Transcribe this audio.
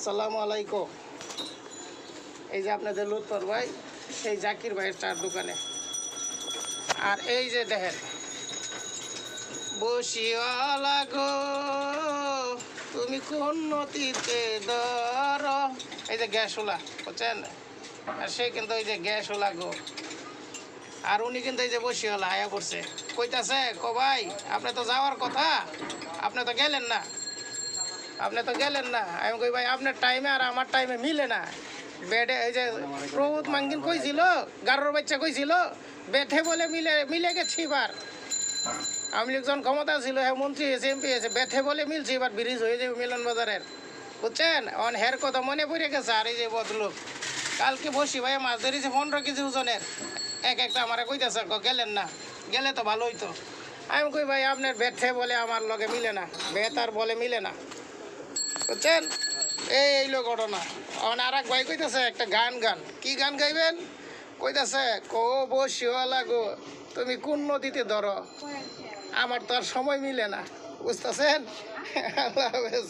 আসসালামু আলাইকুম। এই যে আপনাদের লুৎফর ভাই সেই জাকির ভাইয়ের চার দোকানে, আর এই যে দেখেন বসিওয়ালা গো তুমি কোন নদীতে ধর, এই যে গ্যাসওয়ালা বুঝছেন, আর সে কিন্তু এই যে গ্যাসওয়ালা গো, আর উনি কিন্তু এই যে বসিওয়ালা আয়া পড়ছে, কইতাছে কো ভাই আপনি তো যাওয়ার কথা, আপনি তো গেলেন না, আমি কই ভাই আপনার টাইমে আর আমার টাইমে মিলে না। বেডে এই যে প্রভুত মাঙ্গিন কইছিল, গারোর বাচ্চা কইছিল বেঠে বলে মিলে গেছি। এবার আওয়ামী লীগ যখন ক্ষমতা ছিল, হ্যাঁ মন্ত্রী হয়েছে, এমপি হয়েছে, বেঠে বলে মিলছে, এবার ব্রিজ হয়ে যাবে মিলন বাজারের, বুঝছেন। অন হের কথা মনে পড়ে গেছে। আর এই যে বদলোক কালকে বসি ভাই মাছ ধরেছে 15 কেজি ওজনের, একটা আমারে কইতেছে গেলেন না, গেলে তো ভালো হইতো। আমি কই ভাই আপনার বেঠে বলে আমার লগে মিলে না, বেতার বলে মিলে না, বুঝছেন। এইলো ঘটনা। আর এক ভাই কইতেছে একটা গান কি গান গাইবেন, কইতেছে কো বসিওয়ালা গো তুমি কোন নদীতে ধরো, আমার তো আর সময় মিলে না, বুঝতেছেন। আল্লাহ হাফেজ।